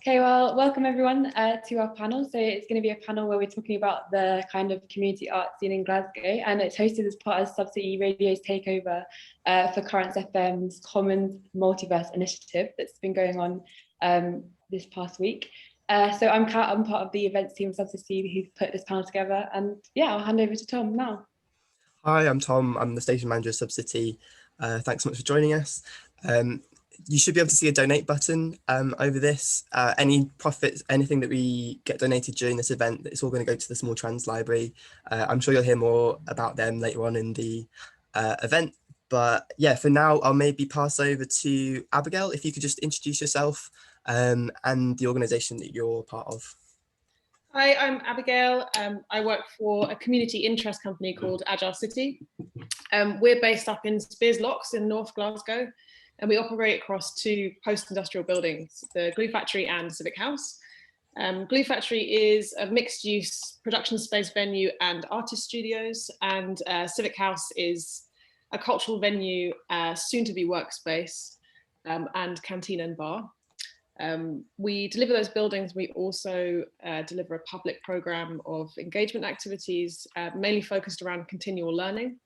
Okay, well, welcome everyone to our panel. So it's going to be a panel where we're talking about the kind of community art scene in Glasgow, and it's hosted as part of Subcity Radio's takeover for Currents FM's Commons Multiverse initiative that's been going on this past week. So I'm part of the events team of Subcity who's put this panel together, and yeah, I'll hand over to Tom now. Hi, I'm Tom. I'm the station manager of Subcity. Thanks so much for joining us. You should be able to see a donate button over this. Any profits, anything that we get donated during this event, it's all going to go to the Small Trans Library. I'm sure you'll hear more about them later on in the event. But yeah, for now, I'll maybe pass over to Abigale. If you could just introduce yourself and the organisation that you're part of. Hi, I'm Abigale. I work for a community interest company called Agile City. We're based up in Spears Locks in North Glasgow, and we operate across two post-industrial buildings, the Glue Factory and Civic House. Glue Factory is a mixed-use production space venue and artist studios, and Civic House is a cultural venue, soon-to-be workspace, and canteen and bar. We deliver those buildings. We also deliver a public program of engagement activities, mainly focused around continual learning.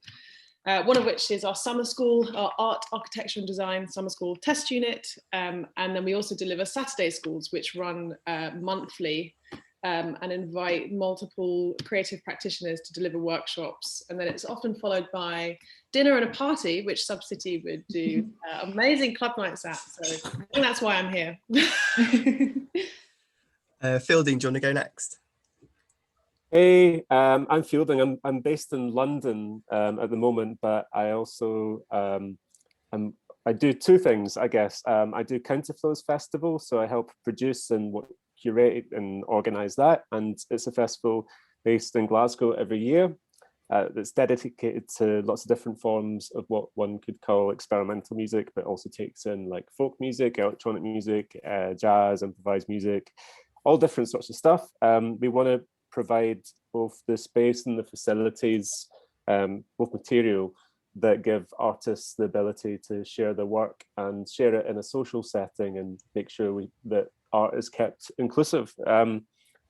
One of which is our summer school, our art, architecture and design summer school test unit. And then we also deliver Saturday schools, which run monthly and invite multiple creative practitioners to deliver workshops. And then it's often followed by dinner and a party, which Subcity would do amazing club nights at. So I think that's why I'm here. Fielding, do you want to go next? Hey, I'm Fielding. I'm based in London at the moment, but I also I do two things, I guess. I do Counterflows Festival, so I help produce and curate and organise that, and it's a festival based in Glasgow every year that's dedicated to lots of different forms of what one could call experimental music, but also takes in like folk music, electronic music, jazz, improvised music, all different sorts of stuff. We want to provide both the space and the facilities, both material that give artists the ability to share their work and share it in a social setting and make sure that art is kept inclusive.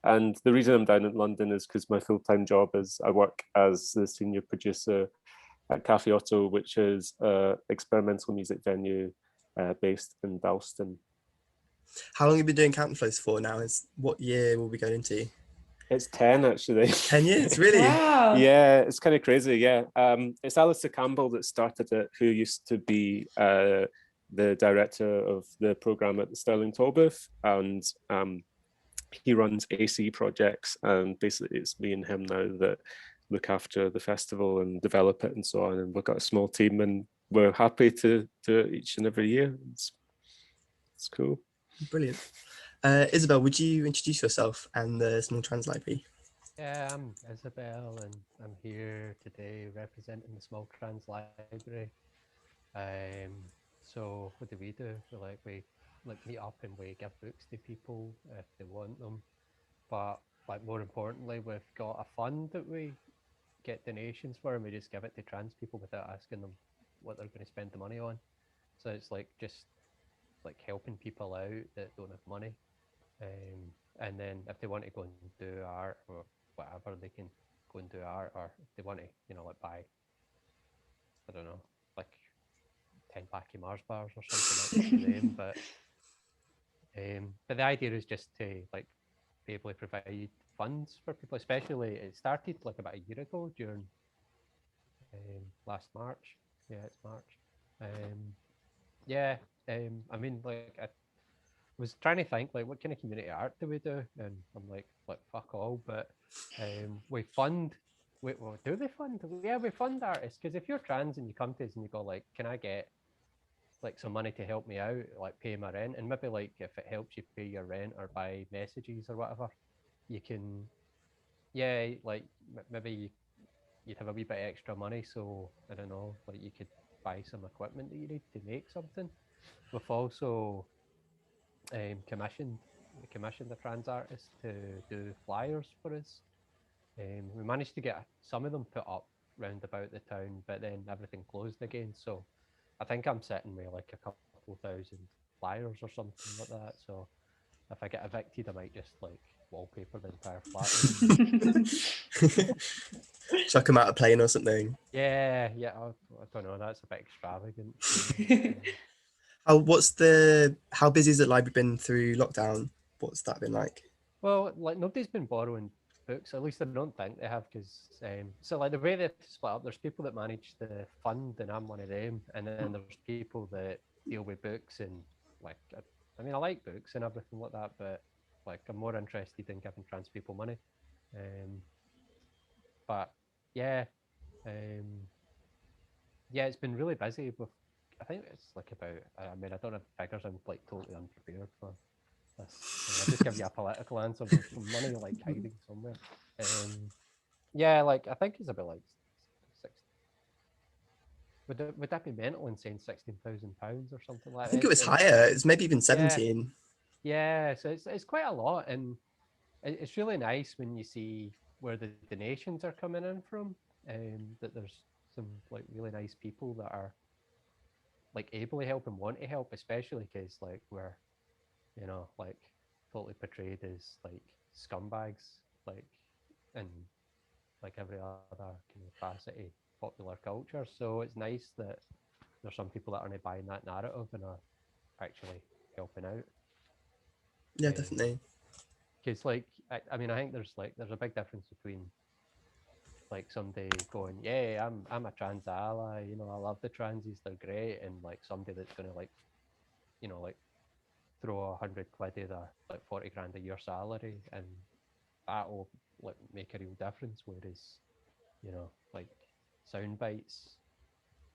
And the reason I'm down in London is because my full-time job is I work as the senior producer at Cafe Oto, which is an experimental music venue based in Dalston. How long have you been doing Counterflows for now? What year will we go into? It's 10 actually. 10 years, really? Wow. Yeah, it's kind of crazy, yeah. It's Alistair Campbell that started it, who used to be the director of the programme at the Stirling Tollbooth, and he runs AC projects, and basically it's me and him now that look after the festival and develop it and so on, and we've got a small team and we're happy to do it each and every year. It's cool. Brilliant. Isobel, would you introduce yourself and the Small Trans Library? Yeah, I'm Isobel, and I'm here today representing the Small Trans Library. So what do? We meet up and we give books to people if they want them. But more importantly, we've got a fund that we get donations for, and we just give it to trans people without asking them what they're going to spend the money on. So it's just helping people out that don't have money. And then if they want to go and do art or whatever, they can go and do art, or if they want to, buy, I don't know, 10-pack of Mars bars or something like them. But the idea is just to be able to provide funds for people, especially it started about a year ago during last March. Yeah, it's March. I was trying to think what kind of community art do we do, and I'm like fuck all, but we fund. Do they fund? Yeah, we fund artists, because if you're trans and you come to us and you go can I get some money to help me out, pay my rent, and maybe if it helps you pay your rent or buy messages or whatever, you can, maybe you'd have a wee bit of extra money, so I don't know, you could buy some equipment that you need to make something. We've also commissioned a trans artist to do flyers for us. We managed to get some of them put up round about the town, but then everything closed again, so I think I'm sitting with a couple thousand flyers or something like that. So if I get evicted, I might just like wallpaper the entire flat. Chuck them out a plane or something. Yeah, I don't know. That's a bit extravagant. How busy has the library been through lockdown? What's that been like? Well, like nobody's been borrowing books. At least I don't think they have, because so like the way they split up, there's people that manage the fund, and I'm one of them, and then there's people that deal with books, and like I mean I like books and everything like that, but like I'm more interested in giving trans people money. But yeah, yeah, it's been really busy with. I think it's like about. I mean, I don't have figures. I'm like totally unprepared for this. I'll just give you a political answer. There's some money like hiding somewhere. Yeah, like I think it's about like 6. Would that be mental in saying £16,000 or something like that? I think it was higher. It's maybe even 17. Yeah, so it's quite a lot, and it's really nice when you see where the donations are coming in from. That there's some like really nice people that are like able to help and want to help, especially because like we're, you know, like totally portrayed as like scumbags, like in like every other kind of facet of popular culture. So it's nice that there's some people that aren't buying that narrative and are actually helping out. Yeah, definitely. Because like I mean I think there's a big difference between like somebody going, yeah, I'm a trans ally, you know, I love the transies, they're great, and like somebody that's gonna like, you know, like throw 100 quid of their like 40 grand a year salary, and that will like make a real difference. Whereas, you know, like sound bites,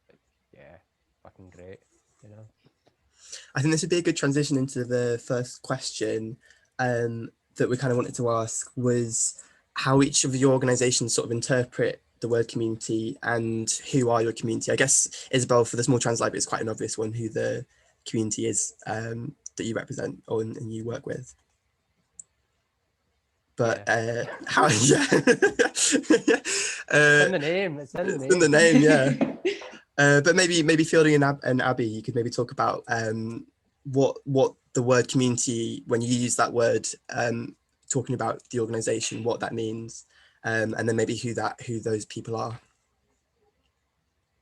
like, yeah, fucking great, you know. I think this would be a good transition into the first question that we kind of wanted to ask, was how each of your organizations sort of interpret the word community and who are your community. I guess, Isobel, for the Small Trans Library, it's quite an obvious one who the community is that you represent or and you work with. But how? Yeah, it's in the name. It's in the name. It's in the name, yeah. But maybe Fielding and Abby, you could maybe talk about what the word community, when you use that word, talking about the organisation, what that means, and then maybe who those people are.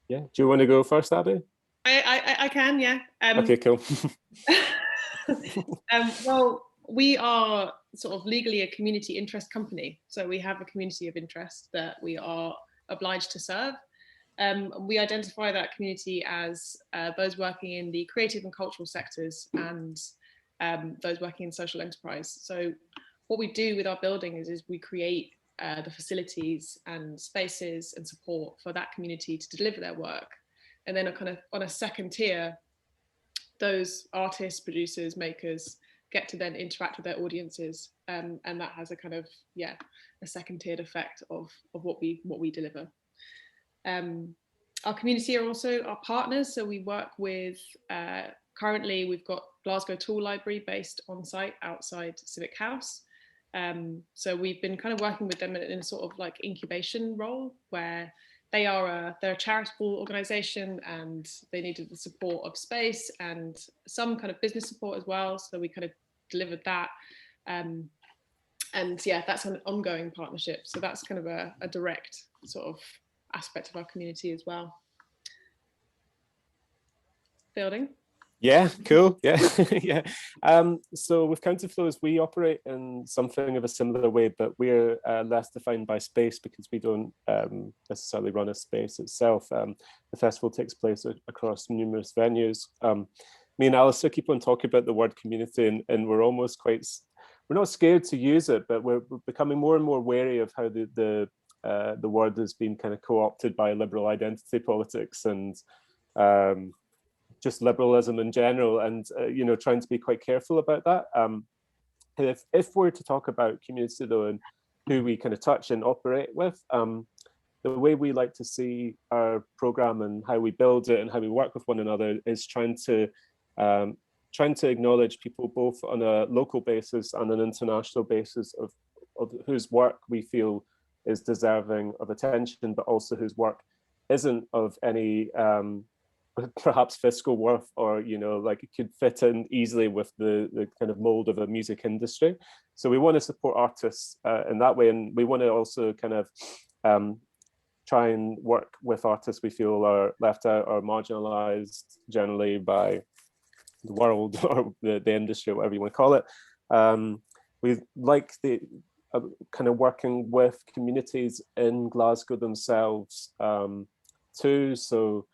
Yeah. Do you want to go first, Abby? I can, yeah. Okay, cool. Well, we are sort of legally a community interest company. So we have a community of interest that we are obliged to serve. We identify that community as those working in the creative and cultural sectors and those working in social enterprise. So what we do with our building is we create the facilities and spaces and support for that community to deliver their work. And then on a second tier, those artists, producers, makers get to then interact with their audiences, and that has a kind of a second tiered effect of what we deliver. Our community are also our partners, so we work with currently we've got Glasgow Tool Library based on site outside Civic House. So we've been kind of working with them in a sort of like incubation role, where they're a charitable organisation and they needed the support of space and some kind of business support as well. So we kind of delivered that. And yeah, that's an ongoing partnership. So that's kind of a direct sort of aspect of our community as well. Fielding? Yeah, cool. Yeah, yeah. So with Counterflows, we operate in something of a similar way, but we're less defined by space because we don't necessarily run a space itself. The festival takes place across numerous venues. Me and Alistair keep on talking about the word community, and we're almost we're not scared to use it, but we're becoming more and more wary of how the word has been kind of co-opted by liberal identity politics and just liberalism in general, and you know, trying to be quite careful about that. If we're to talk about community though, and who we kind of touch and operate with, the way we like to see our program and how we build it and how we work with one another is trying to acknowledge people both on a local basis and an international basis of whose work we feel is deserving of attention, but also whose work isn't of any perhaps fiscal worth, or like it could fit in easily with the kind of mold of a music industry. So we want to support artists in that way, and we want to also kind of try and work with artists we feel are left out or marginalized generally by the world or the industry, whatever you want to call it. We like the kind of working with communities in Glasgow themselves too. So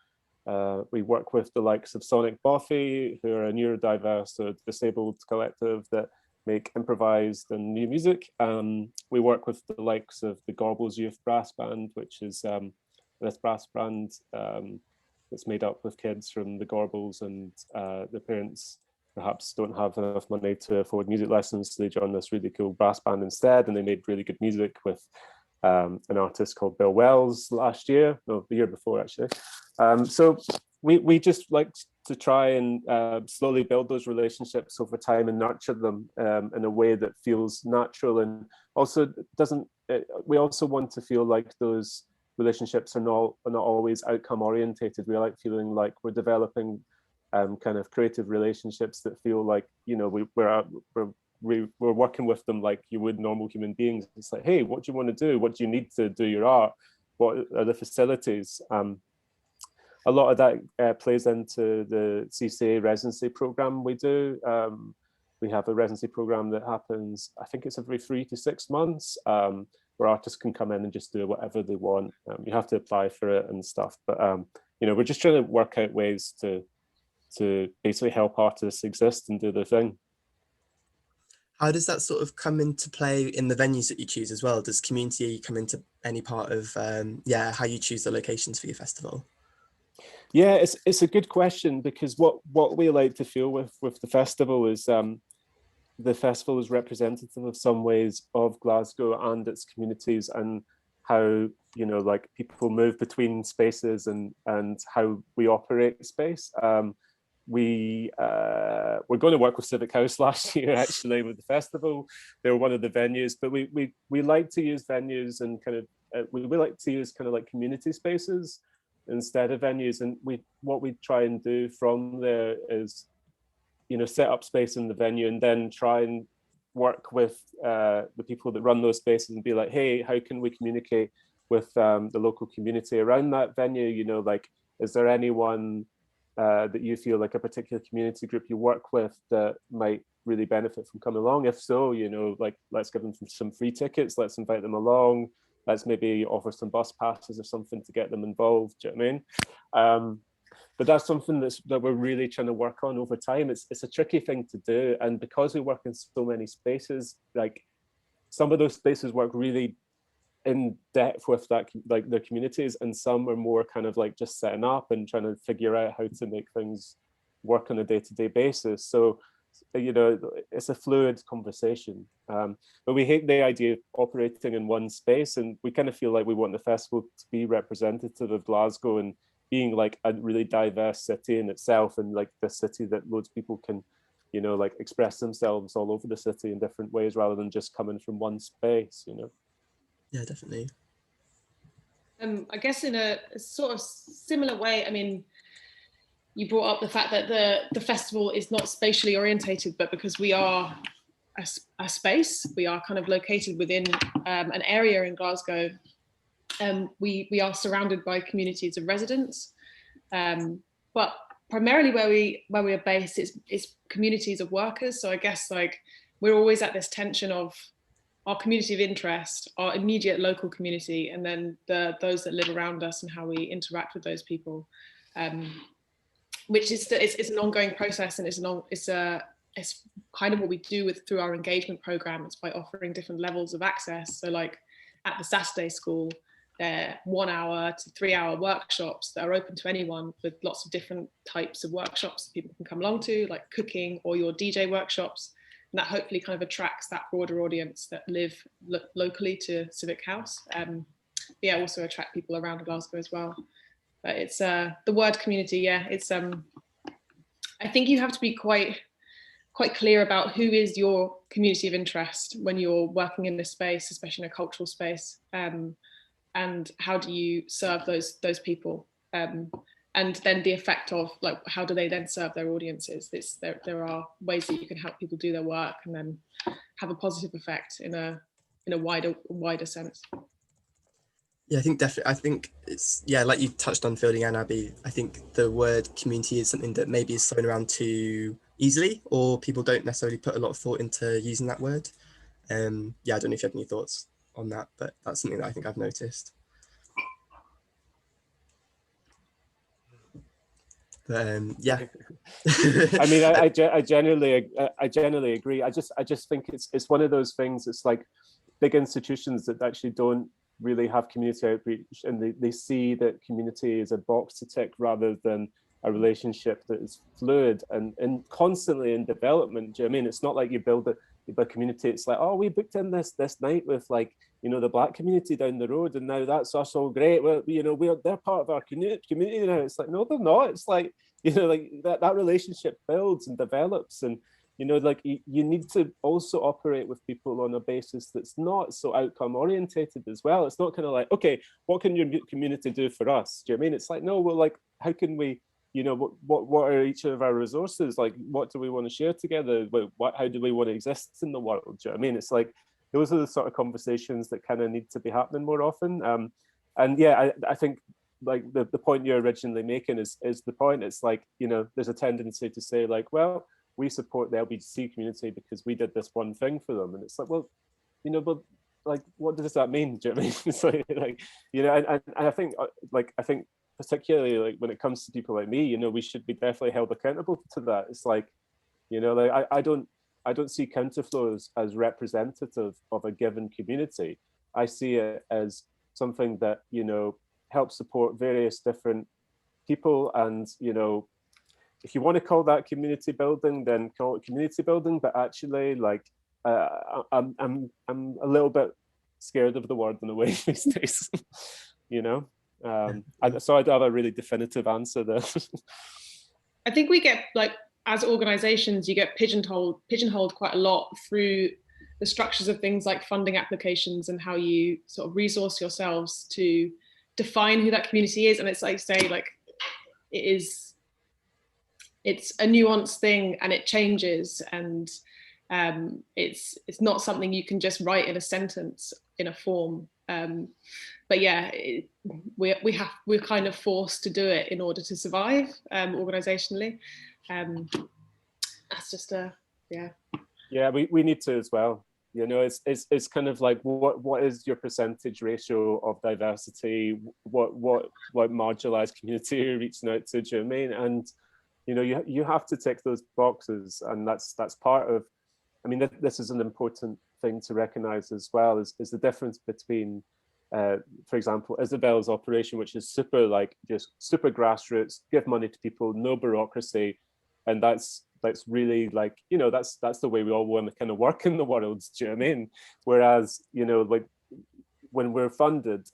we work with the likes of Sonic Boffy, who are a neurodiverse or disabled collective that make improvised and new music. We work with the likes of the Gorbals Youth Brass Band, which is this brass band that's made up with kids from the Gorbals, and the parents perhaps don't have enough money to afford music lessons, so they joined this really cool brass band instead, and they made really good music with an artist called Bill Wells the year before actually. So we just like to try and slowly build those relationships over time and nurture them in a way that feels natural, and also we also want to feel like those relationships are not always outcome orientated. We like feeling like we're developing kind of creative relationships that feel like we're working with them like you would normal human beings. It's like, hey, what do you want to do? What do you need to do your art? What are the facilities? A lot of that plays into the CCA residency program we do. We have a residency program that happens, I think it's every 3 to 6 months, where artists can come in and just do whatever they want. You have to apply for it and stuff, but we're just trying to work out ways to basically help artists exist and do their thing. How does that sort of come into play in the venues that you choose as well? Does community come into any part of how you choose the locations for your festival? Yeah, it's a good question, because what we like to feel with the festival is the festival is representative of some ways of Glasgow and its communities, and how like people move between spaces and how we operate space. We were going to work with Civic House last year actually with the festival. They were one of the venues, but we like to use venues and kind of we like to use kind of like community spaces instead of venues. And what we try and do from there is set up space in the venue and then try and work with the people that run those spaces and be like, hey, how can we communicate with the local community around that venue? Like, is there anyone that you feel like a particular community group you work with that might really benefit from coming along? If so, like, let's give them some free tickets, let's invite them along, let's maybe offer some bus passes or something to get them involved. Do you know what I mean? But that's something that we're really trying to work on over time. It's a tricky thing to do, and because we work in so many spaces, like some of those spaces work really in depth with that, like their communities, and some are more kind of like just setting up and trying to figure out how to make things work on a day-to-day basis. So it's a fluid conversation, but we hate the idea of operating in one space, and we kind of feel like we want the festival to be representative of Glasgow and being like a really diverse city in itself, and like the city that loads of people can like express themselves all over the city in different ways rather than just coming from one space. Yeah, definitely. I guess in a sort of similar way, I mean, you brought up the fact that the festival is not spatially orientated, but because we are a space, we are kind of located within an area in Glasgow. We are surrounded by communities of residents, but primarily where we are based is communities of workers. So I guess like we're always at this tension of our community of interest, our immediate local community, and then those that live around us and how we interact with those people, which is it's an ongoing process, and it's kind of what we do through our engagement program. It's by offering different levels of access. So like at the Saturday school, they're 1 hour to 3 hour workshops that are open to anyone, with lots of different types of workshops that people can come along to, like cooking or your DJ workshops. And that hopefully kind of attracts that broader audience that live locally to Civic House. Also attract people around Glasgow as well. But it's the word community, it's I think you have to be quite clear about who is your community of interest when you're working in this space, especially in a cultural space, and how do you serve those people. and then the effect of like how do they then serve their audiences. There are ways that you can help people do their work and then have a positive effect in a wider sense. Yeah, I think definitely. I think it's, yeah, like you touched on, Fielding and Abby. I think the word community is something that maybe is thrown around too easily, or people don't necessarily put a lot of thought into using that word. Yeah, I don't know if you have any thoughts on that, but that's something that I think I've noticed. But yeah. I mean, I generally agree. I just think it's one of those things. It's like big institutions that actually don't really have community outreach, and they see that community is a box to tick rather than a relationship that is fluid and constantly in development. Do you know what I mean? It's not like you build a community. It's like, oh, we booked in this night with, like, you know, the Black community down the road, and now that's us all great. Well, you know, they're part of our community now. It's like, no, they're not. It's like, you know, like that relationship builds and develops, and you know, like you need to also operate with people on a basis that's not so outcome orientated as well. It's not kind of like, okay, what can your community do for us? Do you know what I mean? It's like, no, well, like, how can we, you know, what are each of our resources? Like, what do we want to share together? How do we want to exist in the world? Do you know what I mean? It's like, those are the sort of conversations that kind of need to be happening more often. And yeah, I think like the point you're originally making is the point. It's like, you know, there's a tendency to say like, well, we support the LGBTQ community because we did this one thing for them. And it's like, well, you know, but like, what does that mean? Do you know what I mean? It's like, you know, and I think, like, I think particularly like when it comes to people like me, you know, we should be definitely held accountable to that. It's like, you know, like I don't see Counterflows as representative of a given community. I see it as something that, you know, helps support various different people, and, you know, if you want to call that community building, then call it community building. But actually, like, I'm a little bit scared of the word in a way these days, you know. So I don't have a really definitive answer there. I think we get, like, as organizations, you get pigeonholed quite a lot through the structures of things like funding applications and how you sort of resource yourselves to define who that community is. And it's like, say, like, it's a nuanced thing and it changes, and it's not something you can just write in a sentence in a form. But yeah, we're kind of forced to do it in order to survive organizationally. That's just yeah, we need to as well. You know, it's kind of like, what is your percentage ratio of diversity? What marginalized community are you reaching out to? Do you know what I mean? And you know, you have to tick those boxes, and that's part of. I mean, this is an important thing to recognize as well. Is the difference between, for example, Isobel's operation, which is just super grassroots, give money to people, no bureaucracy, and that's really, like, you know, that's the way we all want to kind of work in the world. Do you know what I mean? Whereas, you know, like when we're funded,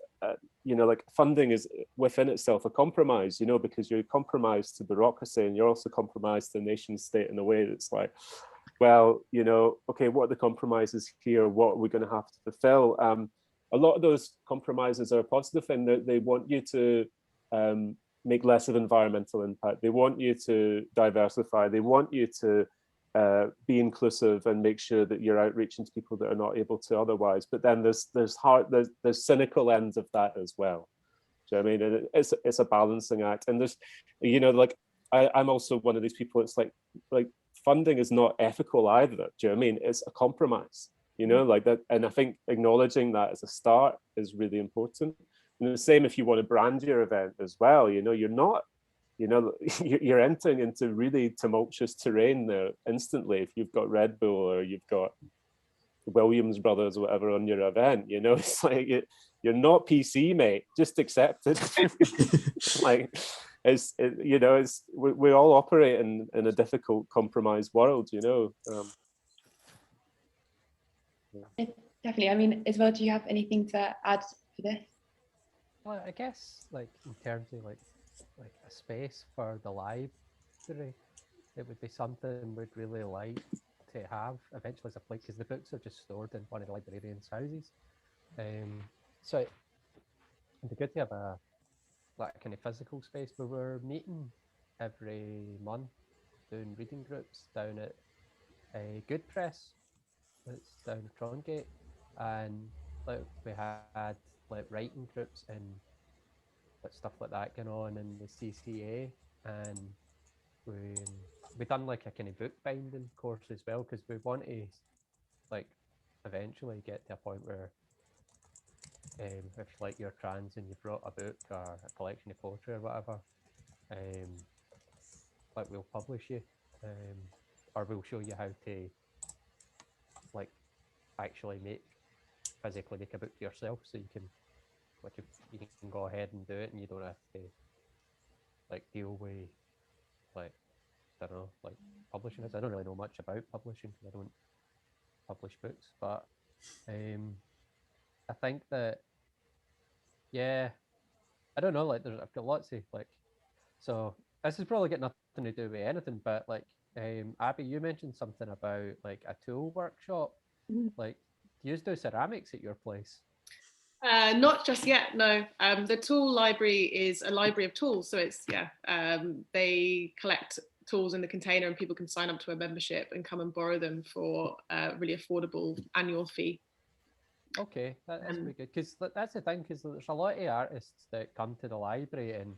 you know, like funding is within itself a compromise, you know, because you're compromised to bureaucracy and you're also compromised to the nation state in a way that's like, well, you know, okay, what are the compromises here? What are we going to have to fulfill? A lot of those compromises are positive, and they want you to make less of environmental impact. They want you to diversify. They want you to be inclusive and make sure that you're outreaching to people that are not able to otherwise. But then there's cynical ends of that as well. Do you know what I mean? And it's a balancing act. And there's, you know, like I'm also one of these people. It's like funding is not ethical either. Do you know what I mean? It's a compromise. You know, like that. And I think acknowledging that as a start is really important. And the same if you want to brand your event as well. You know, you're not, you know, you're entering into really tumultuous terrain there instantly if you've got Red Bull or you've got Williams Brothers or whatever on your event. You know, it's like you're not PC, mate. Just accept it. Like, you know, we all operate in a difficult, compromised world. You know. Definitely. I mean, Isabel, do you have anything to add for this? Well, I guess, like, in terms of like a space for the library, it would be something we'd really like to have eventually as a place, because the books are just stored in one of the librarians' houses. So it'd be good to have a like a kind of physical space where we're meeting every month, doing reading groups down at a Good Press. It's down at Trongate, and like we had like writing groups and like stuff like that going on in the CCA, and we done like a kind of book binding course as well, because we want to like eventually get to a point where if like you're trans and you brought a book or a collection of poetry or whatever, like we'll publish you, or we'll show you how to like actually physically make a book yourself, so you can like if you can go ahead and do it and you don't have to like deal with like I don't know like publishing it. I don't really know much about publishing because I don't publish books, but I think that yeah, I don't know, like I've got lots of like, so this has probably got nothing to do with anything, but like Abby, you mentioned something about like a tool workshop. Like, do you do ceramics at your place? Not just yet, no. The tool library is a library of tools, so it's they collect tools in the container, and people can sign up to a membership and come and borrow them for a really affordable annual fee. Okay, that's pretty good, because that's the thing, because there's a lot of artists that come to the library, and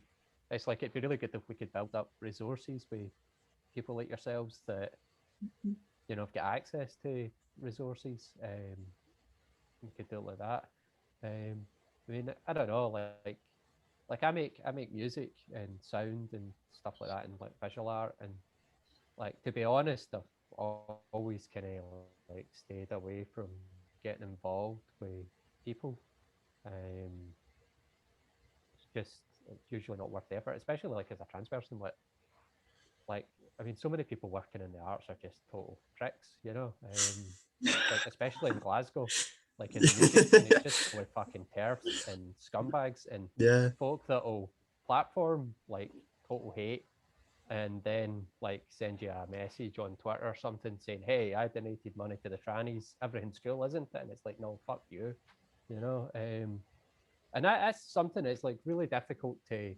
it's like it'd be really good if we could build up resources with people like yourselves that you know have got access to resources. We could do it like that. I mean, I don't know, like I make music and sound and stuff like that, and like visual art, and like to be honest, I've always kind of like stayed away from getting involved with people. It's usually not worth the effort, especially like as a trans person. Like I mean, so many people working in the arts are just total pricks, you know. Like especially in Glasgow, like in the music scene, it's just full of fucking TERFs and scumbags and folk that'll platform like total hate and then like send you a message on Twitter or something saying, "Hey, I donated money to the trannies. Everything's cool, isn't it?" And it's like, no, fuck you, you know. And that's something that's like really difficult to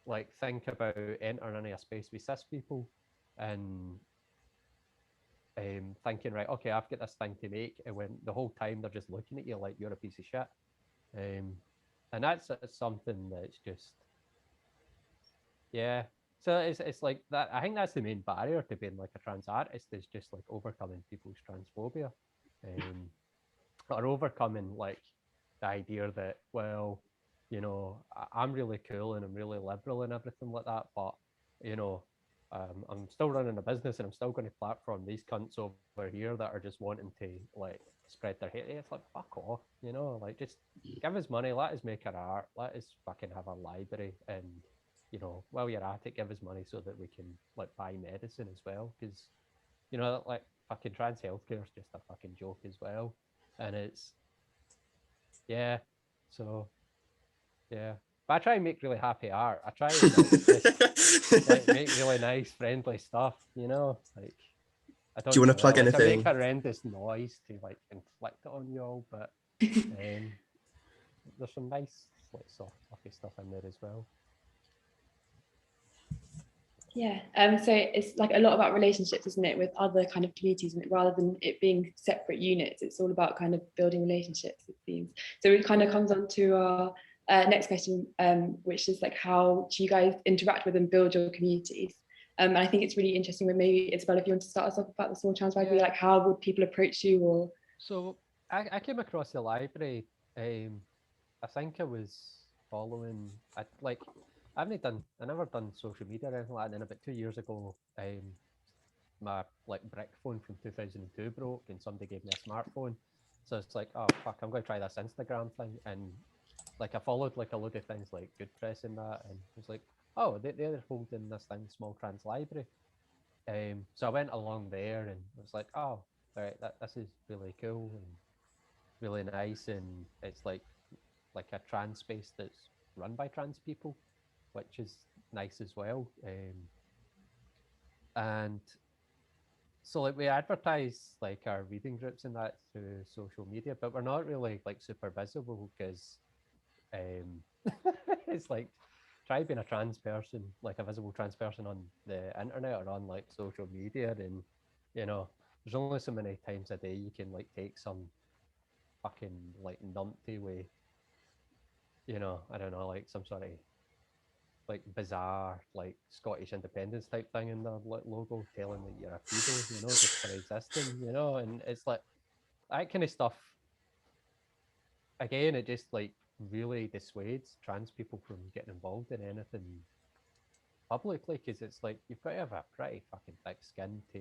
like think about entering into a space with cis people and thinking, right, okay, I've got this thing to make, and when the whole time they're just looking at you like you're a piece of shit. And that's something that's just yeah. So it's like that. I think that's the main barrier to being like a trans artist, is just like overcoming people's transphobia, or overcoming like the idea that, well, you know, I'm really cool and I'm really liberal and everything like that, but you know, I'm still running a business and I'm still going to platform these cunts over here that are just wanting to like spread their hate. It's like, fuck off, you know, like just give us money, let us make our art, let us fucking have a library, and you know, while you're at it, give us money so that we can like buy medicine as well, because you know, like fucking trans healthcare is just a fucking joke as well, and it's yeah, so yeah. But I try and make really happy art. I try and like, just like make really nice, friendly stuff. You know, like I don't. Do you want to plug like, anything? I make horrendous noise to like inflict it on you all, but there's some nice, like soft, fluffy stuff in there as well. Yeah, so it's like a lot about relationships, isn't it, with other kind of communities, and rather than it being separate units, it's all about kind of building relationships, it seems. So it kind of comes on to our next question, which is like, how do you guys interact with and build your communities? And I think it's really interesting, when maybe Isobel, if you want to start us off about the small trans library, like how would people approach you? Or so I came across the library. I think I was following. I never done social media or anything like that. And then about 2 years ago, my like brick phone from 2002 broke, and somebody gave me a smartphone. So it's like, oh fuck, I'm going to try this Instagram thing, and like I followed like a load of things like Good Press and that, and it was like, oh, they're holding this thing, Small Trans Library. So I went along there, and I was like, oh, right, this is really cool and really nice, and it's like a trans space that's run by trans people, which is nice as well. And so like we advertise like our reading groups and that through social media, but we're not really like super visible, because it's like try being a trans person, like a visible trans person on the internet or on like social media, and you know, there's only so many times a day you can like take some fucking like numpty way, you know, I don't know, like some sort of like bizarre like Scottish independence type thing in the logo telling that you're a pedo, you know, just for existing, you know, and it's like that kind of stuff. Again, it just like really dissuades trans people from getting involved in anything publicly, because it's like you've got to have a pretty fucking thick skin to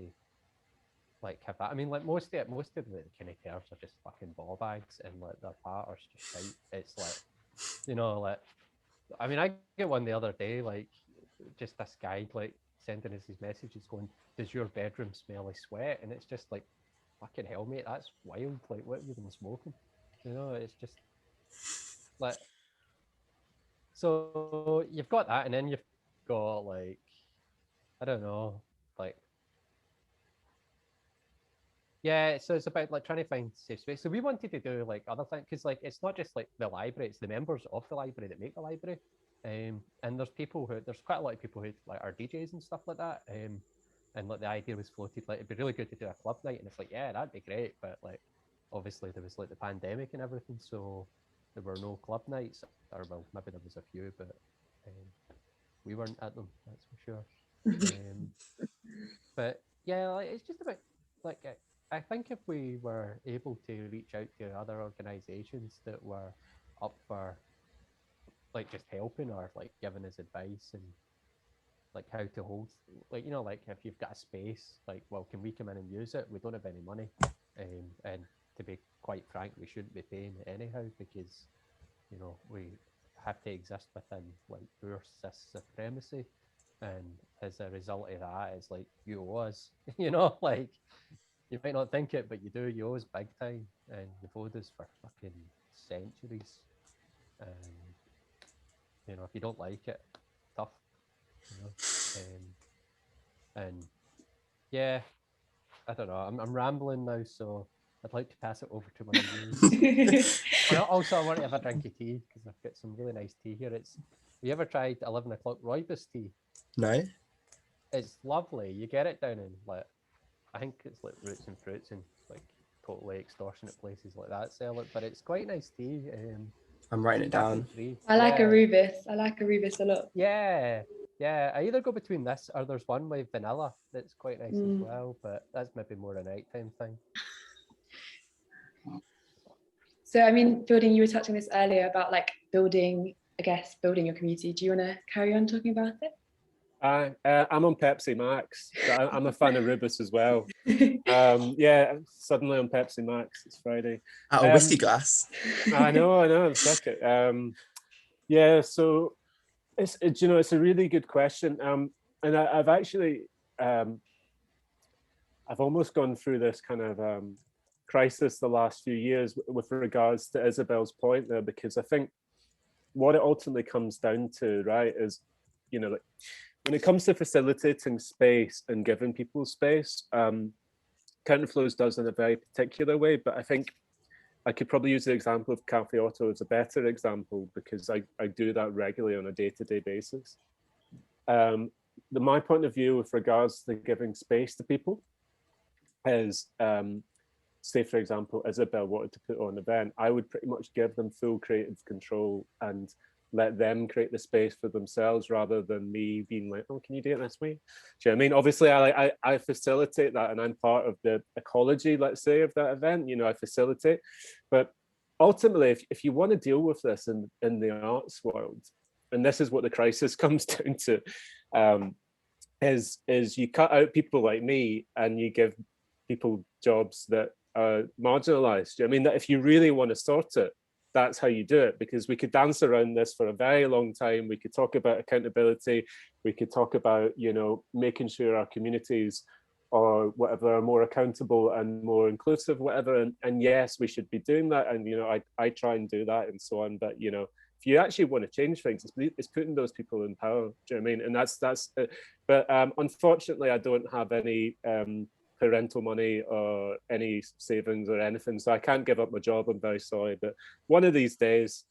like have that. I mean, like most of the kind of terms are just fucking ball bags, and like their partners just shite. It's like, you know, like I mean, I get one the other day, like just this guy like sending us these messages going, "Does your bedroom smell like sweat?" And it's just like, fucking hell, mate, that's wild. Like, what have you been smoking? You know, it's just like, so you've got that, and then you've got like, I don't know, like, yeah, so it's about like trying to find safe space. So we wanted to do like other things, because like it's not just like the library, it's the members of the library that make the library. And there's quite a lot of people who like are DJs and stuff like that. And like the idea was floated, like it'd be really good to do a club night, and it's like, yeah, that'd be great, but like obviously there was like the pandemic and everything, so there were no club nights, or well, maybe there was a few, but we weren't at them, that's for sure. But yeah, like, it's just about like I think if we were able to reach out to other organizations that were up for like just helping or like giving us advice and like how to hold, like, you know, like if you've got a space, like, well, can we come in and use it? We don't have any money, and to be quite frank, we shouldn't be paying it anyhow, because, you know, we have to exist within like poor cis supremacy, and as a result of that, it's like you owe us, you know, like you might not think it, but you do. You owe us big time, and you've owed us for fucking centuries. You know, if you don't like it, tough, you know. And yeah, I don't know. I'm rambling now, so I'd like to pass it over to one of you. Also, I want to have a drink of tea, because I've got some really nice tea here. Have you ever tried 11 o'clock rooibos tea? No. It's lovely. You get it down in like, I think it's like Roots and Fruits and like totally extortionate places like that sell it, but it's quite nice tea. I'm writing it down. I like a rooibos. I like a rooibos a lot. Yeah, yeah. I either go between this or there's one with vanilla that's quite nice as well, but that's maybe more a nighttime thing. So, I mean, Fielding, you were touching this earlier about like building your community. Do you want to carry on talking about it? I'm on Pepsi Max. So I'm a fan of Rubus as well. Yeah, suddenly on Pepsi Max. It's Friday. Out of whiskey glass. I know. Check it. Yeah, so it's a really good question. And I've actually I've almost gone through this kind of crisis the last few years with regards to Isobel's point there, because I think what it ultimately comes down to, right, is, you know, like, when it comes to facilitating space and giving people space, Counterflows does in a very particular way, but I think I could probably use the example of Cafe Oto as a better example, because I do that regularly on a day-to-day basis. My point of view with regards to giving space to people is, say, for example, Isobel wanted to put on an event, I would pretty much give them full creative control and let them create the space for themselves, rather than me being like, oh, can you do it this way? Do you know what I mean? Obviously, I facilitate that, and I'm part of the ecology, let's say, of that event. You know, I facilitate. But ultimately, if you want to deal with this in the arts world, and this is what the crisis comes down to, is you cut out people like me and you give people jobs that are marginalized. Do you know what I mean? That if you really want to sort it, that's how you do it, because we could dance around this for a very long time. We could talk about accountability. We could talk about, you know, making sure our communities or whatever are more accountable and more inclusive, whatever. And yes, we should be doing that. And, you know, I try and do that and so on. But, you know, if you actually want to change things, it's putting those people in power. Do you know what I mean? And that's but unfortunately, I don't have any parental money or any savings or anything, so I can't give up my job. I'm very sorry, but one of these days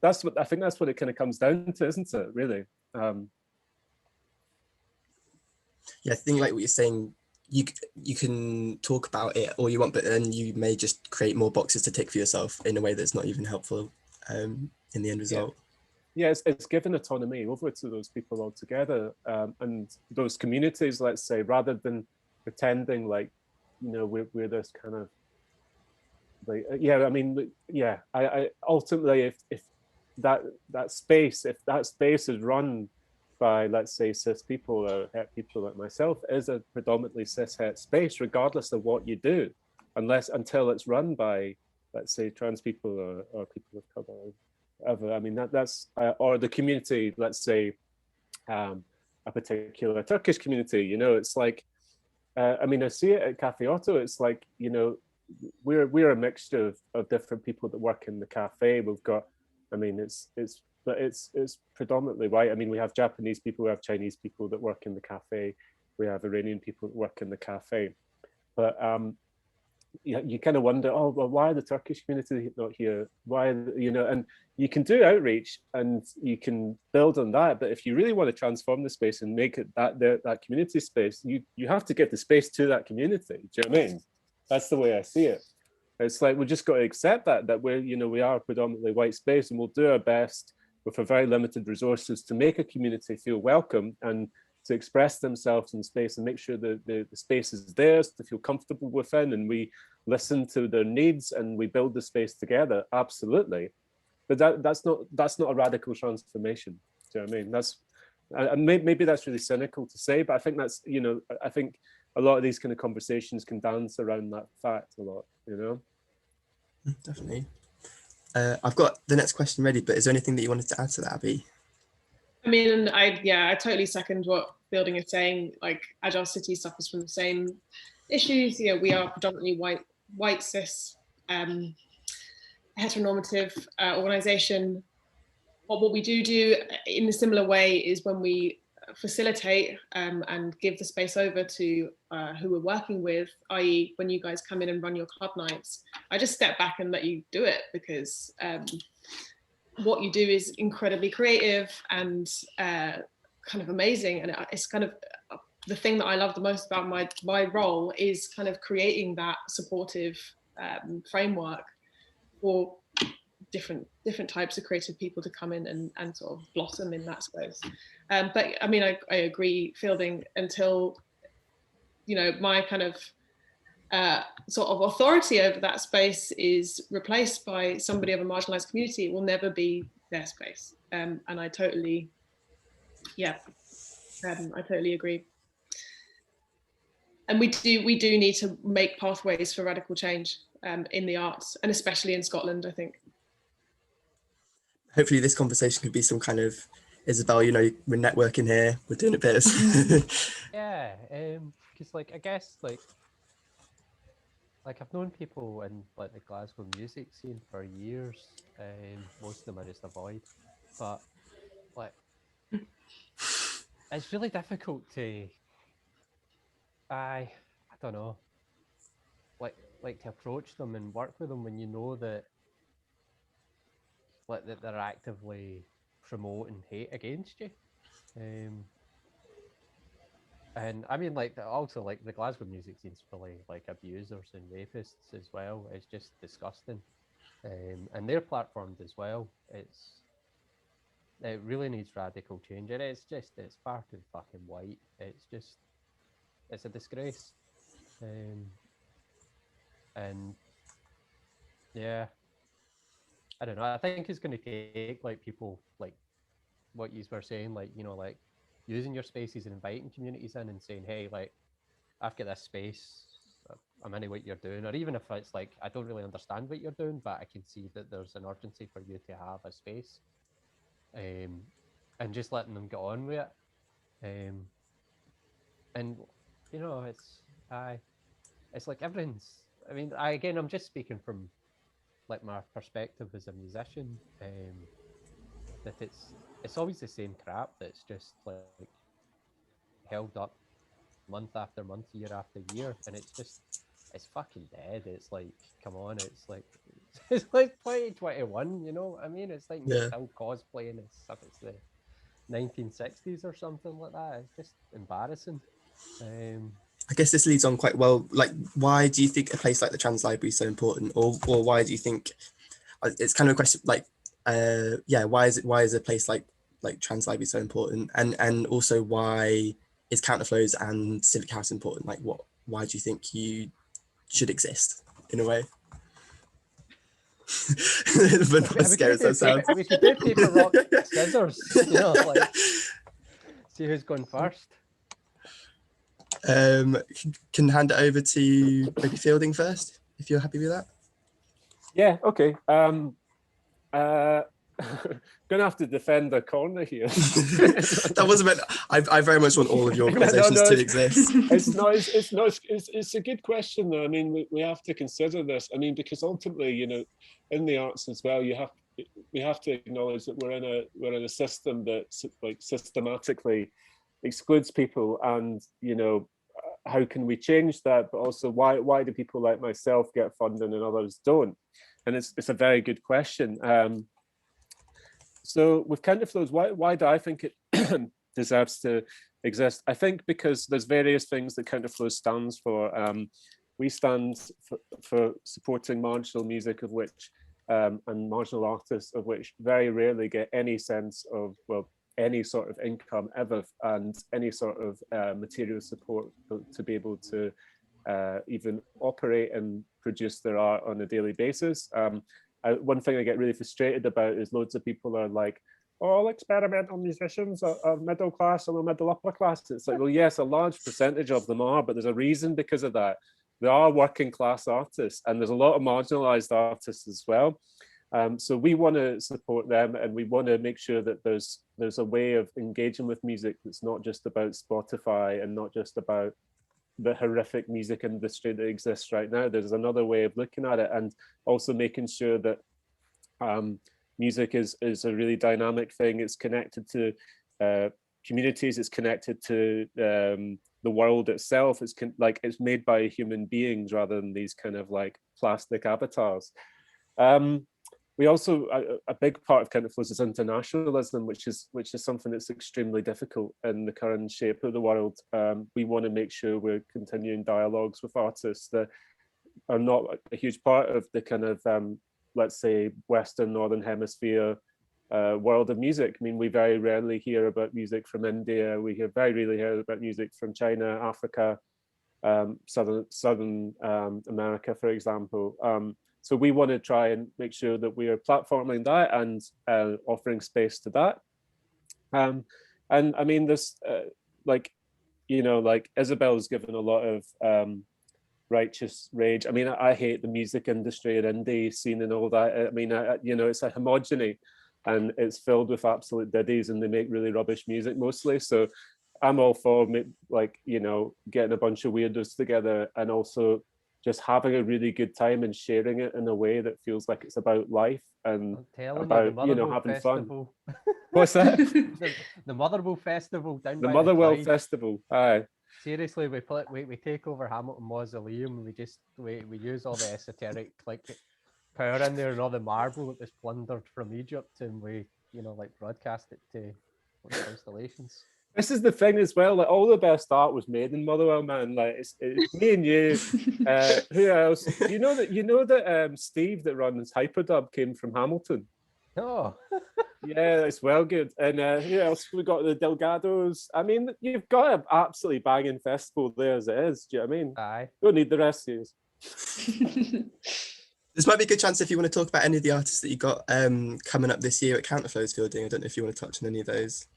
that's what I think. That's what it kind of comes down to, isn't it? Really. Yeah, I think like what you're saying, you can talk about it all you want, but then you may just create more boxes to tick for yourself in a way that's not even helpful in the end result. Yeah, it's given autonomy over to those people altogether, and those communities, let's say, rather than pretending like, you know, we're this kind of like, yeah, I mean, yeah, I ultimately, if that space is run by, let's say, cis people or het people like myself, is a predominantly cis het space, regardless of what you do, until it's run by, let's say, trans people or people of color, or whatever. I mean, that's or the community, let's say, a particular Turkish community. You know, it's like, I mean, I see it at Cafe Oto. It's like, you know, we're a mixture of different people that work in the cafe. We've got, I mean, it's predominantly white. I mean, we have Japanese people, we have Chinese people that work in the cafe, we have Iranian people that work in the cafe. But you kind of wonder, oh, well, why are the Turkish community not here? Why, you know? And you can do outreach and you can build on that. But if you really want to transform the space and make it that community space, you have to give the space to that community. Do you know what I mean? That's the way I see it. It's like, we just got to accept that we're, you know, we are predominantly white space, and we'll do our best with our very limited resources to make a community feel welcome and to express themselves in space, and make sure that the space is theirs to feel comfortable within, and we listen to their needs and we build the space together. Absolutely. But that's not a radical transformation. Do you know what I mean? That's, and maybe that's really cynical to say, but I think that's, you know, I think a lot of these kind of conversations can dance around that fact a lot, you know? Definitely. I've got the next question ready, but is there anything that you wanted to add to that, Abby? I mean, I totally second what Building is saying. Like, Agile City suffers from the same issues. You know, we are predominantly white cis, heteronormative organization. But what we do in a similar way is when we facilitate and give the space over to who we're working with, i.e. when you guys come in and run your club nights, I just step back and let you do it, because what you do is incredibly creative and kind of amazing. And it's kind of the thing that I love the most about my role is kind of creating that supportive framework for different types of creative people to come in and sort of blossom in that space. But I mean, I agree, Fielding, until, you know, my kind of sort of authority over that space is replaced by somebody of a marginalized community, it will never be their space. And I totally, I totally agree. And we do need to make pathways for radical change in the arts, and especially in Scotland, I think. Hopefully this conversation could be some kind of, Isobel, you know, we're networking here, we're doing a bit of Yeah, because like, I guess like I've known people in like the Glasgow music scene for years. Most of them I just avoid, but like it's really difficult to I don't know, like to approach them and work with them when you know that like that they're actively promoting hate against you. And I mean, like, also like the Glasgow music scene's fully like abusers and rapists as well. It's just disgusting. And they're platformed as well. It really needs radical change, and it's far too fucking white. It's a disgrace. And yeah, I don't know. I think it's going to take like people like what you were saying, like, you know, like using your spaces and inviting communities in and saying, hey, like, I've got this space, I'm into what you're doing, or even if it's like I don't really understand what you're doing, but I can see that there's an urgency for you to have a space, and just letting them get on with it. And you know, it's like everyone's. I mean, I'm just speaking from like my perspective as a musician. That it's always the same crap that's just like held up month after month, year after year, and it's fucking dead. It's like, come on, it's like 2021, you know what I mean? It's like you're Yeah. still cosplaying as if it's the 1960s or something like that. It's just embarrassing. I guess this leads on quite well. Like, why do you think a place like the Trans Library is so important, or why do you think it's kind of a question? Like, why is a place like Trans Library so important, and also why is Counterflows and Civic House important? Like, why do you think you should exist in a way? But not as scary as that sounds. We could do paper, rock, scissors, you know, like see who's going first. Can hand it over to maybe Fielding first, if you're happy with that. Yeah, okay. Gonna have to defend the corner here. That wasn't meant. I very much want all of your organizations to exist. It's a good question though. I mean, we have to consider this. I mean, because ultimately, you know, in the arts as well, we have to acknowledge that we're in a system that like systematically excludes people, and you know, how can we change that? But also, why do people like myself get funding and others don't? And it's a very good question. So with Counterflows, why do I think it deserves to exist? I think because there's various things that Counterflows stands for. We stand for supporting marginal music, of which and marginal artists, of which very rarely get any sense of, well, any sort of income ever, and any sort of material support to be able to even operate and produce their art on a daily basis. One thing I get really frustrated about is loads of people are like, oh, all experimental musicians are middle class or middle upper class. It's like, well, yes, a large percentage of them are, but there's a reason because of that. There are working class artists, and there's a lot of marginalized artists as well. So we want to support them, and we want to make sure that there's a way of engaging with music that's not just about Spotify and not just about the horrific music industry that exists right now. There's another way of looking at it, and also making sure that music is a really dynamic thing. It's connected to communities. It's connected to the world itself. It's made by human beings rather than these kind of like plastic avatars. We also, a big part of Counterflows is internationalism, which is something that's extremely difficult in the current shape of the world. We want to make sure we're continuing dialogues with artists that are not a huge part of the kind of, let's say, Western Northern Hemisphere world of music. I mean, we very rarely hear about music from India. We very rarely hear about music from China, Africa, Southern America, for example. So we want to try and make sure that we are platforming that and offering space to that. And I mean, this, like, you know, like Isobel's given a lot of righteous rage. I mean, I hate the music industry and indie scene and all that. I mean, you know, it's a homogeny, and it's filled with absolute diddies, and they make really rubbish music mostly. So I'm all for, like, you know, getting a bunch of weirdos together and also just having a really good time and sharing it in a way that feels like it's about life and about, you know, having fun. What's that? The Motherwell Festival down the by Motherwell the Festival. Aye. Seriously, we take over Hamilton Mausoleum. We use all the esoteric like power in there and all the marble that was plundered from Egypt, and we, you know, like broadcast it to constellations. This is the thing as well. Like, all the best art was made in Motherwell, man. Like, it's me and you. Who else? You know that Steve that runs Hyperdub came from Hamilton. Oh, yeah, it's well good. And who else? We got the Delgados. I mean, you've got an absolutely banging festival there as it is. Do you know what I mean? aye. Don't need the rest of you. This might be a good chance if you want to talk about any of the artists that you got coming up this year at Counterflows Fielding. I don't know if you want to touch on any of those.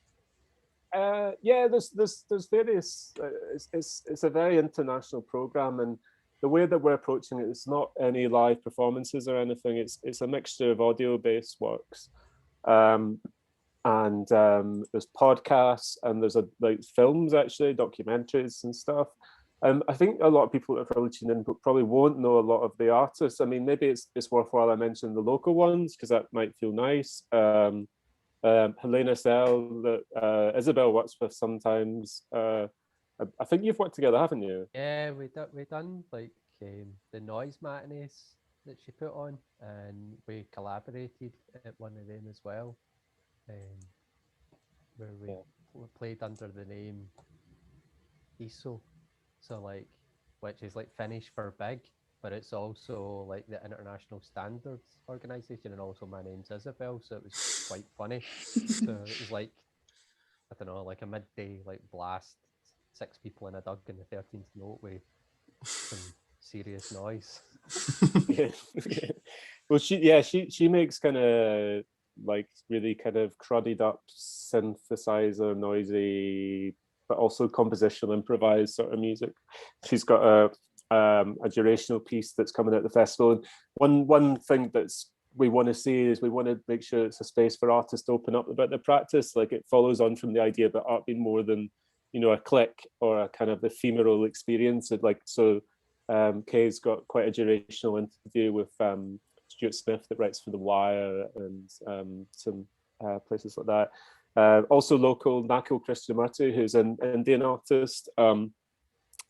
Yeah, there's various. It's a very international program, and the way that we're approaching it is not any live performances or anything. It's a mixture of audio-based works, and there's podcasts, and there's like films, actually, documentaries and stuff. I think a lot of people that are probably tuning in probably won't know a lot of the artists. I mean, maybe it's worthwhile I mention the local ones because that might feel nice. Helena Sell that Isobel works with sometimes. I think you've worked together, haven't you? Yeah, we done like the noise matinees that she put on, and we collaborated at one of them as well, where we played under the name ISO, so like, which is like Finnish for big, but it's also like the International Standards Organization, and also my name's Isobel, so it was quite funny. So it was like, I don't know, like a midday like blast, 6 people in a dug in the 13th note with some serious noise. Yeah. Well, she makes kind of like really kind of cruddied up synthesizer, noisy, but also compositional, improvised sort of music. She's got a durational piece that's coming at the festival. And one thing that's we want to see is we want to make sure it's a space for artists to open up about their practice. Like, it follows on from the idea about art being more than, you know, a click or a kind of ephemeral experience. Like, so Kay's got quite a durational interview with Stuart Smith that writes for The Wire and some places like that. Also local, Nako Krishnamurti, who's an Indian artist